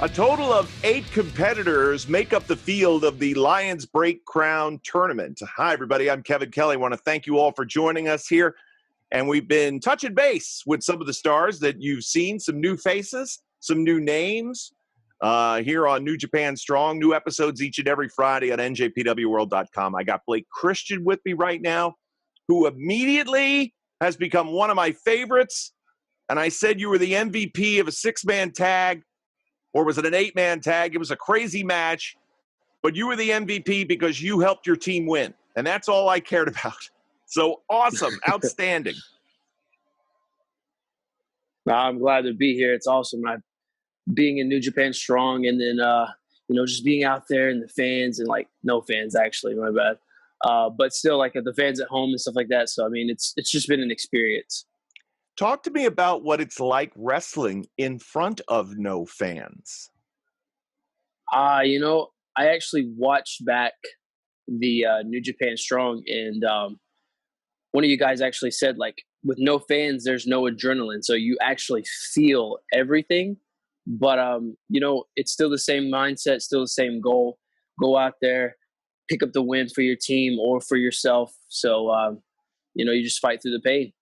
A total of 8 competitors make up the field of the Lion'S Break Crown tournament. Hi, everybody. I'm Kevin Kelly. I want to thank you all for joining us here. And we've been touching base with some of the stars that you've seen, some new faces, some new names here on New Japan Strong. New episodes each and every Friday on NJPWworld.com. I got Blake Christian with me right now, who immediately has become one of my favorites. And I said you were the MVP of a 6-man tag. Or was it an 8-man tag? It was a crazy match, but you were the MVP because you helped your team win, and that's all I cared about. So awesome, outstanding. I'm glad to be here. It's awesome. Being in New Japan Strong, and then just being out there and the fans, and like no fans actually, my bad, but still like the fans at home and stuff like that. So I mean, it's just been an experience. Talk to me about what it's like wrestling in front of no fans. I actually watched back the New Japan Strong, and one of you guys actually said, like, with no fans, there's no adrenaline. So you actually feel everything. But, it's still the same mindset, still the same goal. Go out there, pick up the win for your team or for yourself. So, you just fight through the pain.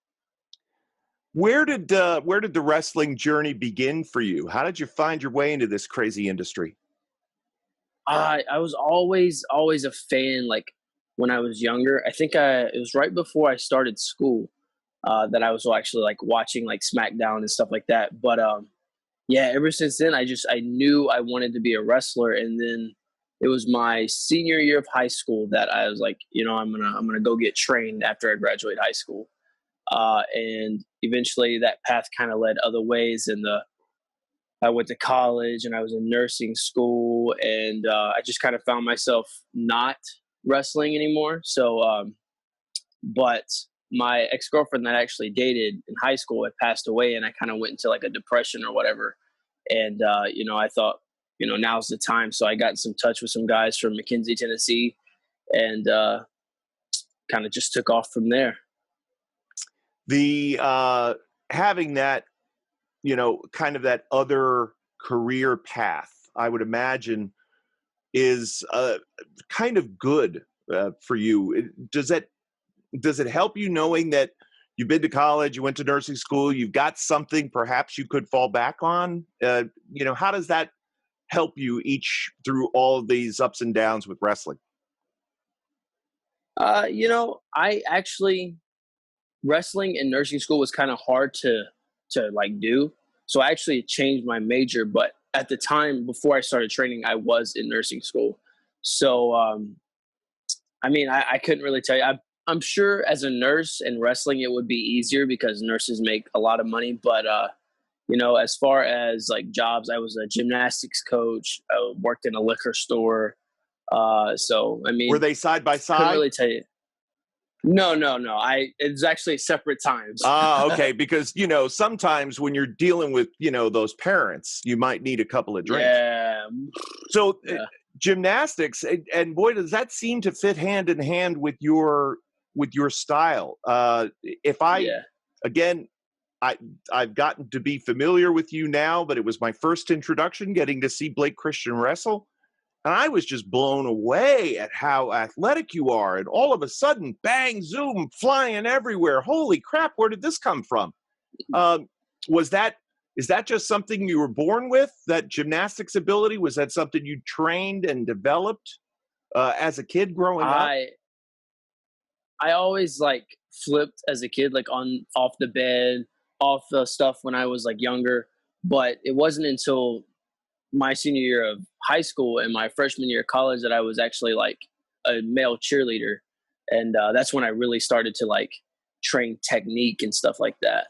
Where did the wrestling journey begin for you? How did you find your way into this crazy industry? I was always a fan. Like when I was younger, I think it was right before I started school that I was actually like watching like SmackDown and stuff like that. But ever since then, I knew I wanted to be a wrestler. And then it was my senior year of high school that I was like, I'm gonna go get trained after I graduate high school. And eventually that path kind of led other ways. And I went to college and I was in nursing school, and I just kind of found myself not wrestling anymore. So, but my ex-girlfriend that I actually dated in high school had passed away, and I kind of went into like a depression or whatever. And, I thought, now's the time. So I got in some touch with some guys from McKenzie, Tennessee, and kind of just took off from there. The having that, kind of that other career path, I would imagine, is kind of good for you. Does it help you knowing that you've been to college, you went to nursing school, you've got something perhaps you could fall back on? How does that help you through all of these ups and downs with wrestling? I actually, wrestling in nursing school was kind of hard to like do. So I actually changed my major, but at the time before I started training, I was in nursing school. So, I couldn't really tell you. I'm sure as a nurse and wrestling, it would be easier because nurses make a lot of money. But, as far as like jobs, I was a gymnastics coach. I worked in a liquor store. Were they side by side? Couldn't really tell you. No. It's actually separate times. Okay. Because, sometimes when you're dealing with, those parents, you might need a couple of drinks. Yeah. So gymnastics, and boy, does that seem to fit hand in hand with your style. Again, I've gotten to be familiar with you now, but it was my first introduction getting to see Blake Christian wrestle. And I was just blown away at how athletic you are. And all of a sudden, bang, zoom, flying everywhere. Holy crap, where did this come from? Is that just something you were born with, that gymnastics ability? Was that something you trained and developed as a kid growing up? I always like flipped as a kid, like off the bed, off the stuff when I was like younger. But it wasn't until my senior year of high school and my freshman year of college that I was actually like a male cheerleader. And that's when I really started to like train technique and stuff like that.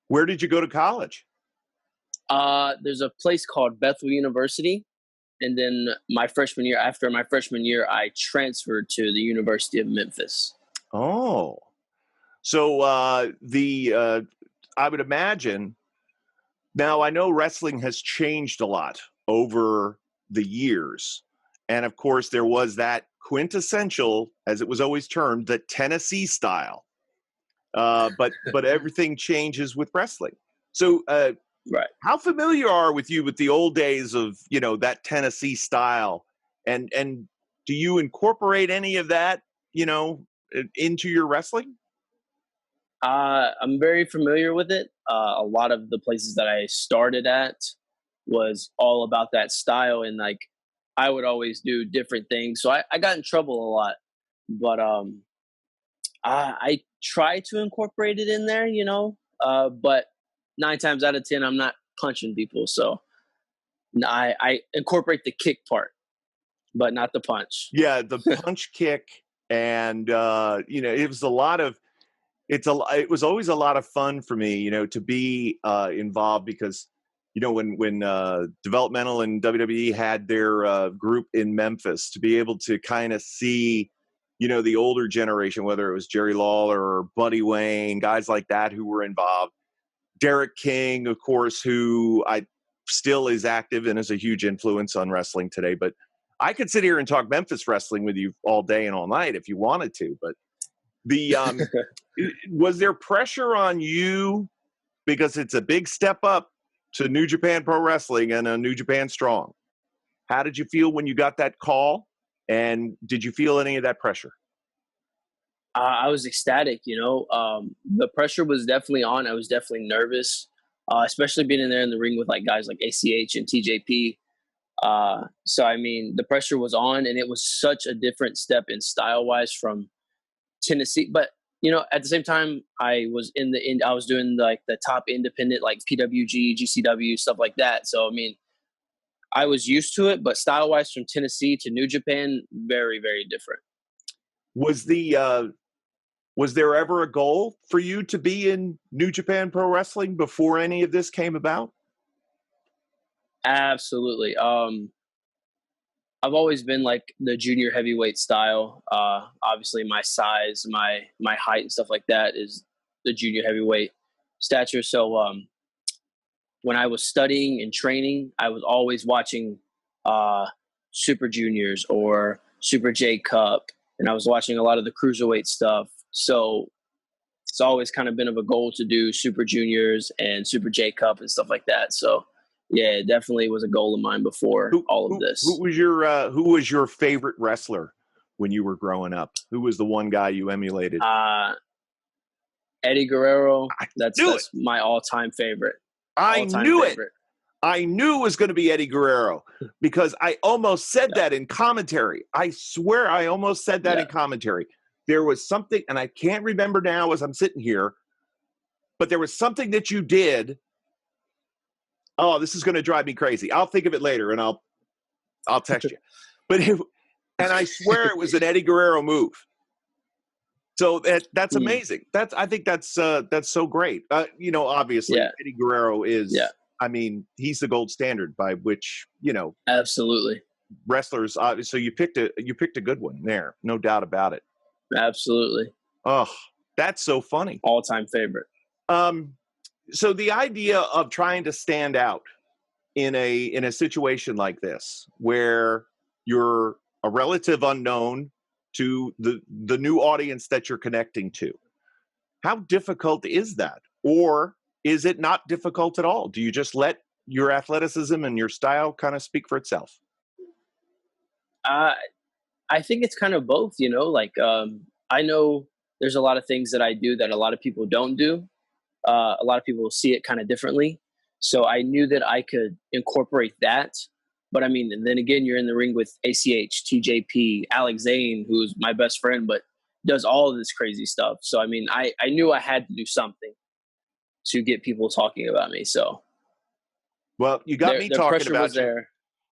Where did you go to college? There's a place called Bethel University. And then after my freshman year, I transferred to the University of Memphis. Oh, so I would imagine. Now, I know wrestling has changed a lot over the years. And of course, there was that quintessential, as it was always termed, the Tennessee style. But everything changes with wrestling. So Right. How familiar are with you with the old days of, that Tennessee style? And do you incorporate any of that, into your wrestling? I'm very familiar with it. A lot of the places that I started at was all about that style, and like I would always do different things. So I got in trouble a lot, but I try to incorporate it in there, but 9 times out of 10, I'm not punching people. So I incorporate the kick part, but not the punch. Yeah, the punch kick, and it was it was always a lot of fun for me, to be involved, because when developmental and WWE had their group in Memphis, to be able to kind of see the older generation, whether it was Jerry Lawler or Buddy Wayne, guys like that who were involved. Derek King, of course, who I still is active and is a huge influence on wrestling today. But I could sit here and talk Memphis wrestling with you all day and all night if you wanted to. But was there pressure on you, because it's a big step up to New Japan Pro Wrestling and a New Japan Strong? How did you feel when you got that call? And did you feel any of that pressure? I was ecstatic, the pressure was definitely on. I was definitely nervous, especially being in there in the ring with like guys like ACH and TJP. So, I mean, the pressure was on, and it was such a different step in style wise from Tennessee. But, at the same time, I was I was doing like the top independent, like PWG, GCW, stuff like that. So, I mean, I was used to it, but style wise from Tennessee to New Japan, very, very different. Was there ever a goal for you to be in New Japan Pro Wrestling before any of this came about? Absolutely. I've always been like the junior heavyweight style. Obviously my size, my height and stuff like that is the junior heavyweight stature. So when I was studying and training, I was always watching Super Juniors or Super J Cup, and I was watching a lot of the cruiserweight stuff. So it's always kind of been of a goal to do Super Juniors and Super J Cup and stuff like that. So yeah, it definitely was a goal of mine before all of this. Who was your favorite wrestler when you were growing up? Who was the one guy you emulated? Eddie Guerrero. That's my all-time favorite. I knew it. I knew it was going to be Eddie Guerrero, because I almost said that in commentary. I swear I almost said that in commentary. There was something, and I can't remember now as I'm sitting here, but there was something that you did. Oh, this is going to drive me crazy. I'll think of it later, and I'll text you. And I swear it was an Eddie Guerrero move. So that's amazing. I think that's so great. Obviously, Eddie Guerrero is. Yeah. I mean, he's the gold standard by which absolutely wrestlers. So you picked a good one there, no doubt about it. Absolutely. Oh, that's so funny. All-time favorite. So the idea of trying to stand out in a situation like this, where you're a relative unknown to the new audience that you're connecting to, how difficult is that? Or is it not difficult at all? Do you just let your athleticism and your style kind of speak for itself? I think it's kind of both, I know there's a lot of things that I do that a lot of people don't do. A lot of people see it kind of differently. So I knew that I could incorporate that. But I mean, and then again, you're in the ring with ACH, TJP, Alex Zane, who's my best friend, but does all of this crazy stuff. So, I mean, I knew I had to do something to get people talking about me. So, well, you got me talking about you.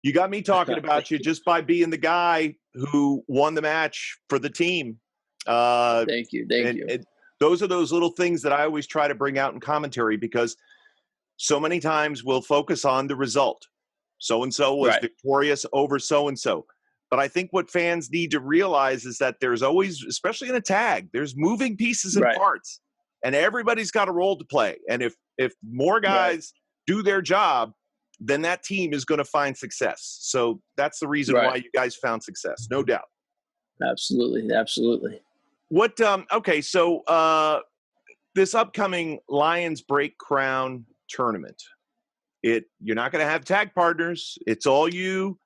You got me talking about you just by being the guy who won the match for the team. Thank you. Those are those little things that I always try to bring out in commentary, because so many times we'll focus on the result. So-and-so was victorious over so-and-so. But I think what fans need to realize is that there's always, especially in a tag, there's moving pieces and parts. And everybody's got a role to play. And if more guys do their job, then that team is going to find success. So that's the reason why you guys found success, no doubt. Absolutely. What? Okay, so this upcoming Lion'S Break Crown tournament, You're not going to have tag partners. It's all you.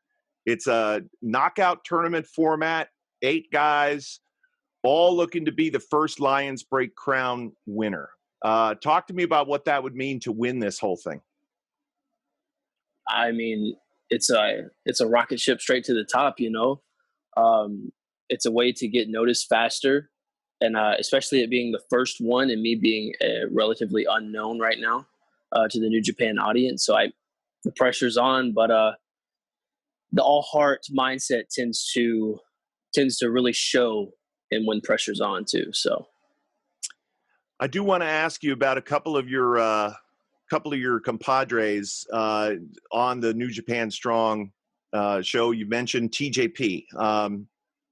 It's a knockout tournament format, 8 guys, all looking to be the first Lion'S Break Crown winner. Talk to me about what that would mean to win this whole thing. I mean, it's a rocket ship straight to the top, you know. It's a way to get noticed faster, and especially it being the first one and me being relatively unknown right now to the New Japan audience. So the pressure's on, but the all heart mindset tends to really show and when pressure's on too. So I do want to ask you about a couple of your compadres on the New Japan Strong show. You mentioned TJP.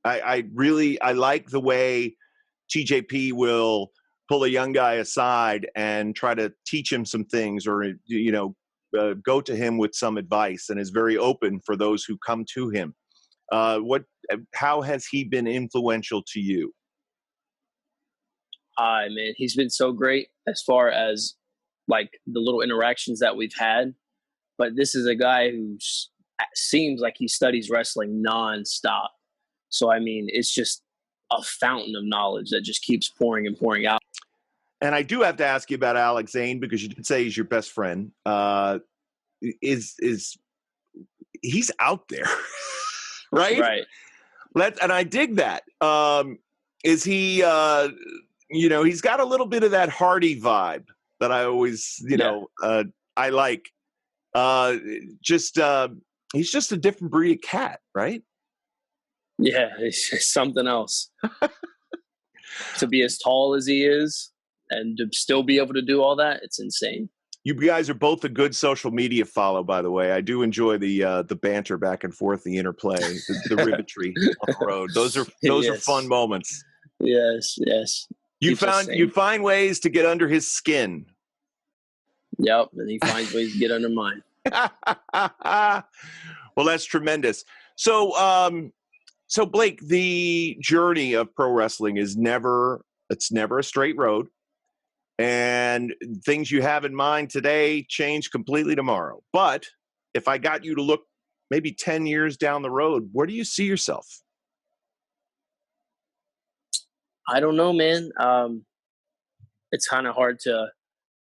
I like the way TJP will pull a young guy aside and try to teach him some things, or go to him with some advice, and is very open for those who come to him. How has he been influential to you? Man, he's been so great as far as like the little interactions that we've had. But this is a guy who seems like he studies wrestling nonstop. So, I mean, it's just a fountain of knowledge that just keeps pouring and pouring out. And I do have to ask you about Alex Zane, because you did say he's your best friend. He's out there, right? Right. And I dig that. Is he, he's got a little bit of that Hardy vibe that I always, I like. He's just a different breed of cat, right? Yeah, it's just something else. To be as tall as he is and to still be able to do all that, it's insane. You guys are both a good social media follow, by the way. I do enjoy the banter back and forth, the interplay, the ribbitry on the road. Those are fun moments. Yes. You find ways to get under his skin. Yep, and he finds ways to get under mine. Well, that's tremendous. So Blake, the journey of pro wrestling is never a straight road. And things you have in mind today change completely tomorrow. But if I got you to look maybe 10 years down the road, where do you see yourself? I don't know, man. It's kind of hard to,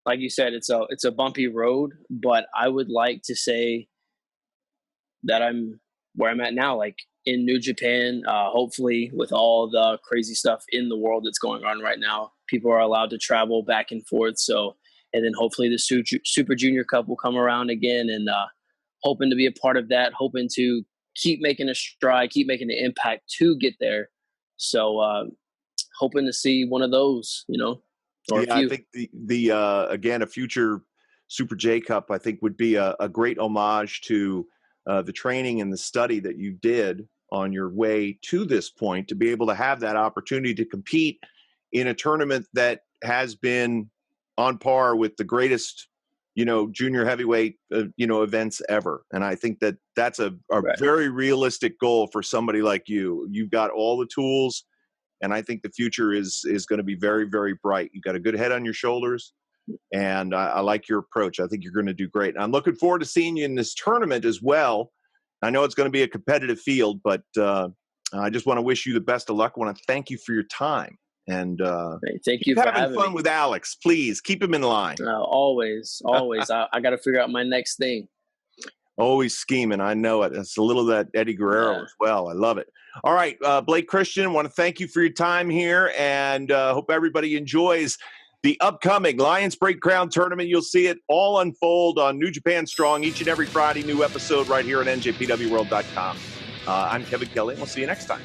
like you said, it's a bumpy road, but I would like to say that I'm where I'm at now, like in New Japan, hopefully with all the crazy stuff in the world that's going on right now. People are allowed to travel back and forth. So, and then hopefully the Super Junior Cup will come around again, and hoping to be a part of that, hoping to keep making a stride, keep making an impact to get there. So, hoping to see one of those, or I think the again, a future Super J Cup, I think would be a great homage to the training and the study that you did on your way to this point, to be able to have that opportunity to compete in a tournament that has been on par with the greatest, junior heavyweight, events ever. And I think that that's a right. Very realistic goal for somebody like you. You've got all the tools, and I think the future is going to be very, very bright. You've got a good head on your shoulders, and I like your approach. I think you're going to do great. And I'm looking forward to seeing you in this tournament as well. I know it's going to be a competitive field, but I just want to wish you the best of luck. I want to thank you for your time. And thank you for having fun me. With Alex. Please keep him in line. Always. I got to figure out my next thing. Always scheming. I know it. It's a little of that Eddie Guerrero as well. I love it. All right, Blake Christian, want to thank you for your time here, and hope everybody enjoys the upcoming Lion'S Break Crown tournament. You'll see it all unfold on New Japan Strong each and every Friday. New episode right here at NJPWworld.com. I'm Kevin Kelly. We'll see you next time.